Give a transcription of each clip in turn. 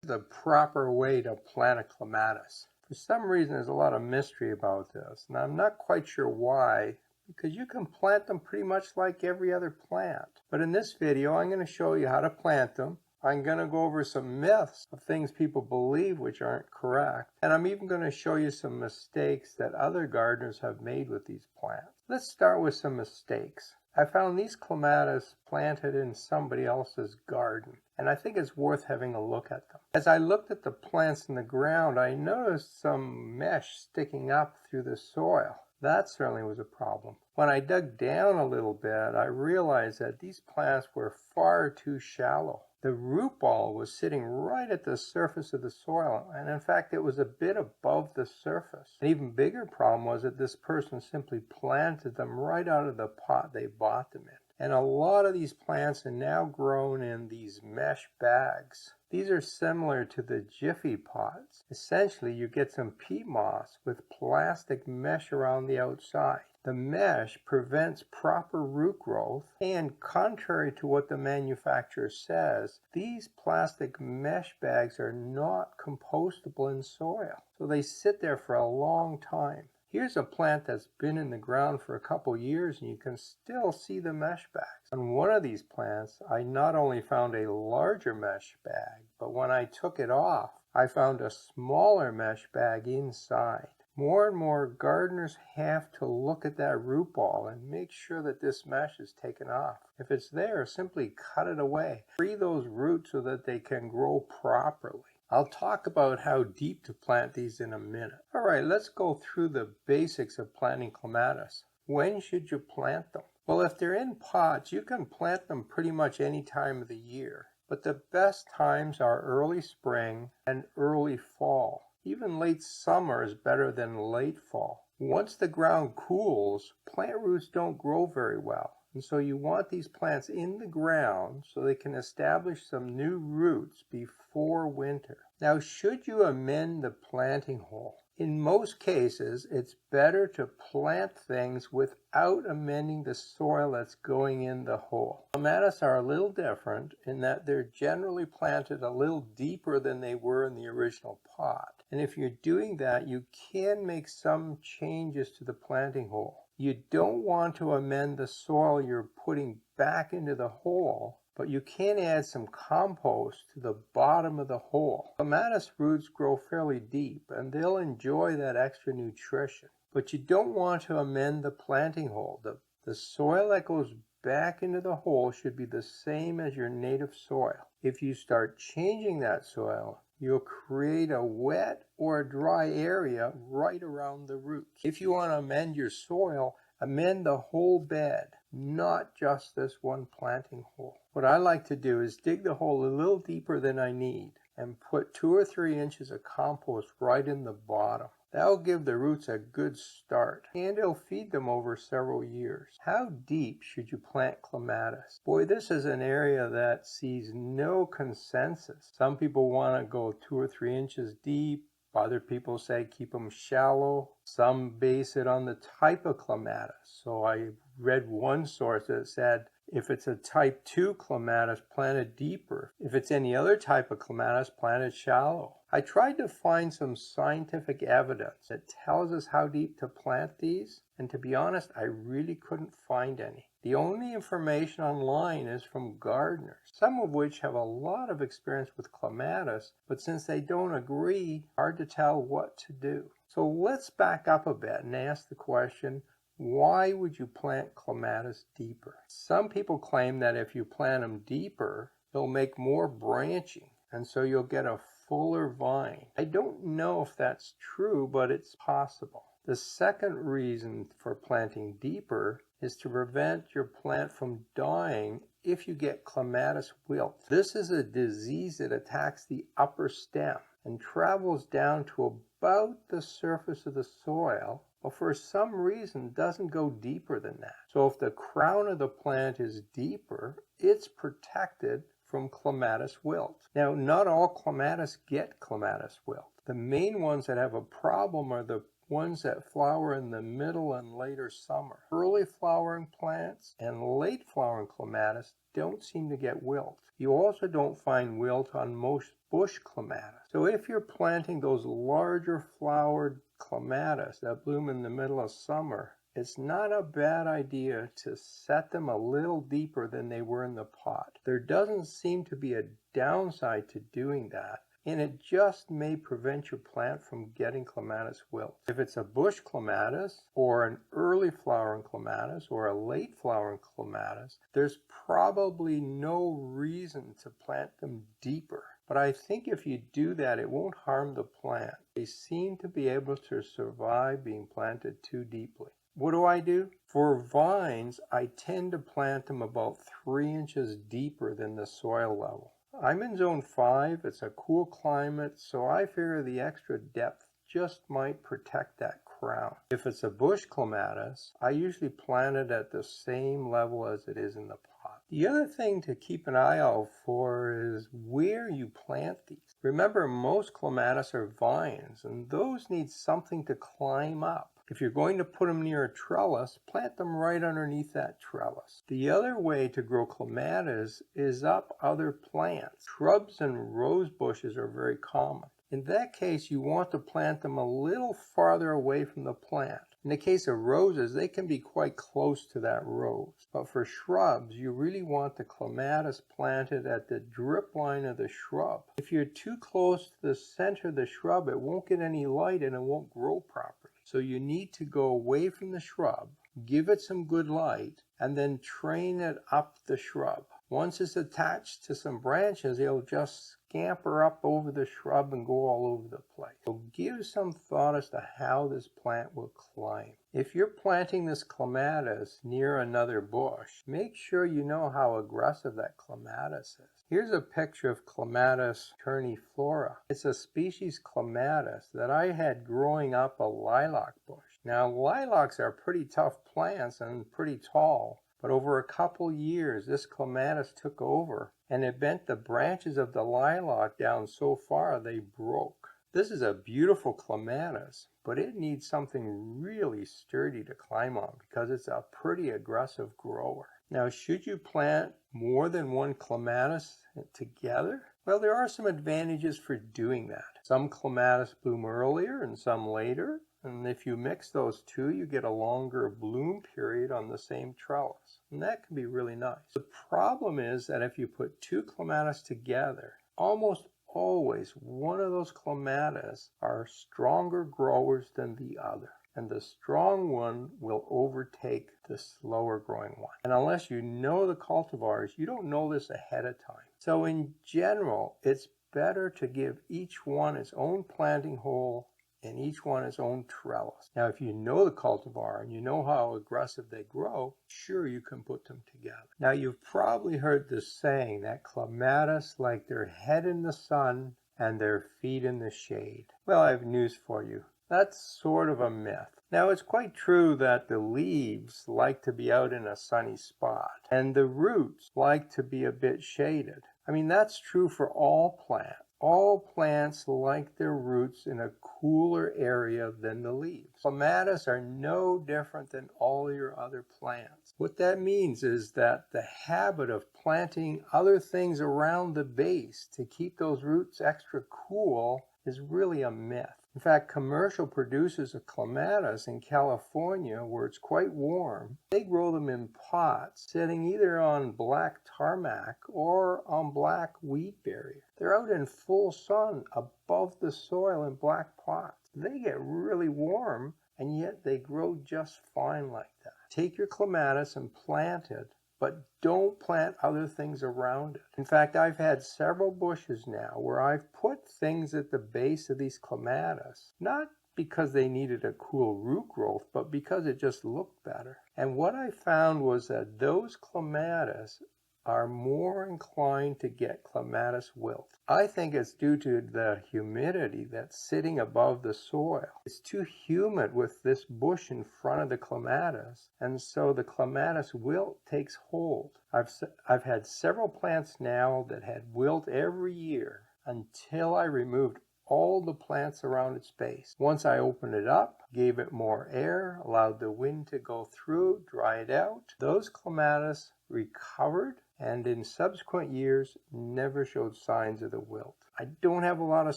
The proper way to plant a clematis. For some reason, there's a lot of mystery about this, and I'm not quite sure why, because you can plant them pretty much like every other plant. But in this video, I'm going to show you how to plant them. I'm going to go over some myths of things people believe which aren't correct, and I'm even going to show you some mistakes that other gardeners have made with these plants. Let's start with some mistakes. I found these clematis planted in somebody else's garden, and I think it's worth having a look at them. As I looked at the plants in the ground, I noticed some mesh sticking up through the soil. That certainly was a problem. When I dug down a little bit, I realized that these plants were far too shallow. The root ball was sitting right at the surface of the soil, and in fact it was a bit above the surface. An even bigger problem was that this person simply planted them right out of the pot they bought them in. And a lot of these plants are now grown in these mesh bags. These are similar to the Jiffy pots. Essentially, you get some peat moss with plastic mesh around the outside. The mesh prevents proper root growth, and contrary to what the manufacturer says, these plastic mesh bags are not compostable in soil, so they sit there for a long time. Here's a plant that's been in the ground for a couple years, and you can still see the mesh bags. On one of these plants, I not only found a larger mesh bag, but when I took it off, I found a smaller mesh bag inside. More and more gardeners have to look at that root ball and make sure that this mesh is taken off. If it's there, simply cut it away. Free those roots so that they can grow properly. I'll talk about how deep to plant these in a minute. All right, let's go through the basics of planting clematis. When should you plant them? Well, if they're in pots, you can plant them pretty much any time of the year. But the best times are early spring and early fall. Even late summer is better than late fall. Once the ground cools, plant roots don't grow very well. And so you want these plants in the ground so they can establish some new roots before winter. Now, should you amend the planting hole? In most cases, it's better to plant things without amending the soil that's going in the hole. Clematis are a little different in that they're generally planted a little deeper than they were in the original pot. And if you're doing that, you can make some changes to the planting hole. You don't want to amend the soil you're putting back into the hole, but you can add some compost to the bottom of the hole. Clematis roots grow fairly deep, and they'll enjoy that extra nutrition. But you don't want to amend the planting hole. The soil that goes back into the hole should be the same as your native soil. If you start changing that soil, you'll create a wet or a dry area right around the roots. If you want to amend your soil, amend the whole bed, not just this one planting hole. What I like to do is dig the hole a little deeper than I need and put 2 or 3 inches of compost right in the bottom. That'll give the roots a good start, and it'll feed them over several years. How deep should you plant clematis? Boy, this is an area that sees no consensus. Some people want to go 2 or 3 inches deep. Other people say keep them shallow. Some base it on the type of clematis. So I read one source that said if it's a type 2 clematis, plant it deeper. If it's any other type of clematis, plant it shallow. I tried to find some scientific evidence that tells us how deep to plant these, and to be honest, I really couldn't find any. The only information online is from gardeners, some of which have a lot of experience with clematis, but since they don't agree, hard to tell what to do. So let's back up a bit and ask the question, why would you plant clematis deeper? Some people claim that if you plant them deeper, they'll make more branching, and so you'll get a fuller vine. I don't know if that's true, but it's possible. The second reason for planting deeper is to prevent your plant from dying if you get clematis wilt. This is a disease that attacks the upper stem and travels down to about the surface of the soil, but for some reason doesn't go deeper than that. So if the crown of the plant is deeper, it's protected from clematis wilt. Now, not all clematis get clematis wilt. The main ones that have a problem are the ones that flower in the middle and later summer. Early flowering plants and late flowering clematis don't seem to get wilt. You also don't find wilt on most bush clematis. So if you're planting those larger flowered clematis that bloom in the middle of summer, it's not a bad idea to set them a little deeper than they were in the pot. There doesn't seem to be a downside to doing that, and it just may prevent your plant from getting clematis wilt. If it's a bush clematis or an early flowering clematis or a late flowering clematis, there's probably no reason to plant them deeper. But I think if you do that, it won't harm the plant. They seem to be able to survive being planted too deeply. What do? For vines, I tend to plant them about 3 inches deeper than the soil level. I'm in zone 5, it's a cool climate, so I figure the extra depth just might protect that crown. If it's a bush clematis, I usually plant it at the same level as it is in the pot. The other thing to keep an eye out for is where you plant these. Remember, most clematis are vines, and those need something to climb up. If you're going to put them near a trellis, plant them right underneath that trellis. The other way to grow clematis is up other plants. Shrubs and rose bushes are very common. In that case, you want to plant them a little farther away from the plant. In the case of roses, they can be quite close to that rose. But for shrubs, you really want the clematis planted at the drip line of the shrub. If you're too close to the center of the shrub, it won't get any light and it won't grow properly. So you need to go away from the shrub, give it some good light, and then train it up the shrub. Once it's attached to some branches, it'll just scamper up over the shrub and go all over the place. So give some thought as to how this plant will climb. If you're planting this clematis near another bush, make sure you know how aggressive that clematis is. Here's a picture of Clematis turniflora. It's a species clematis that I had growing up a lilac bush. Now, lilacs are pretty tough plants and pretty tall. But over a couple years, this clematis took over, and it bent the branches of the lilac down so far they broke. This is a beautiful clematis, but it needs something really sturdy to climb on because it's a pretty aggressive grower. Now, should you plant more than one clematis together? Well, there are some advantages for doing that. Some clematis bloom earlier and some later. And if you mix those two, you get a longer bloom period on the same trellis. And that can be really nice. The problem is that if you put two clematis together, almost always one of those clematis are stronger growers than the other. And the strong one will overtake the slower growing one. And unless you know the cultivars, you don't know this ahead of time. So in general, it's better to give each one its own planting hole and each one its own trellis. Now, if you know the cultivar and you know how aggressive they grow, sure, you can put them together. Now, you've probably heard this saying that clematis like their head in the sun and their feet in the shade. Well, I have news for you. That's sort of a myth. Now, it's quite true that the leaves like to be out in a sunny spot, and the roots like to be a bit shaded. I mean, that's true for all plants. All plants like their roots in a cooler area than the leaves. Clematis are no different than all your other plants. What that means is that the habit of planting other things around the base to keep those roots extra cool is really a myth. In fact, commercial producers of clematis in California, where it's quite warm, they grow them in pots, sitting either on black tarmac or on black wheat barrier. They're out in full sun above the soil in black pots. They get really warm, and yet they grow just fine like that. Take your clematis and plant it, but don't plant other things around it. In fact, I've had several bushes now where I've put things at the base of these clematis, not because they needed a cool root growth, but because it just looked better. And what I found was that those clematis are more inclined to get clematis wilt. I think it's due to the humidity that's sitting above the soil. It's too humid with this bush in front of the clematis, and so the clematis wilt takes hold. I've had several plants now that had wilt every year until I removed all the plants around its base. Once I opened it up, gave it more air, allowed the wind to go through, dry it out, those clematis recovered and in subsequent years never showed signs of the wilt. I don't have a lot of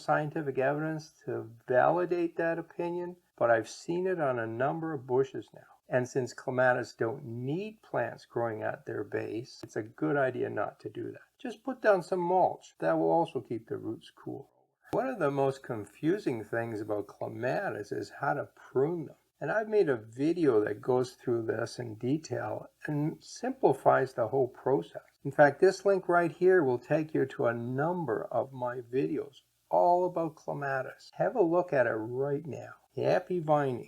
scientific evidence to validate that opinion, but I've seen it on a number of bushes now. And since clematis don't need plants growing at their base, it's a good idea not to do that. Just put down some mulch. That will also keep the roots cool. One of the most confusing things about clematis is how to prune them. And I've made a video that goes through this in detail and simplifies the whole process. In fact, this link right here will take you to a number of my videos all about clematis. Have a look at it right now. Happy vining.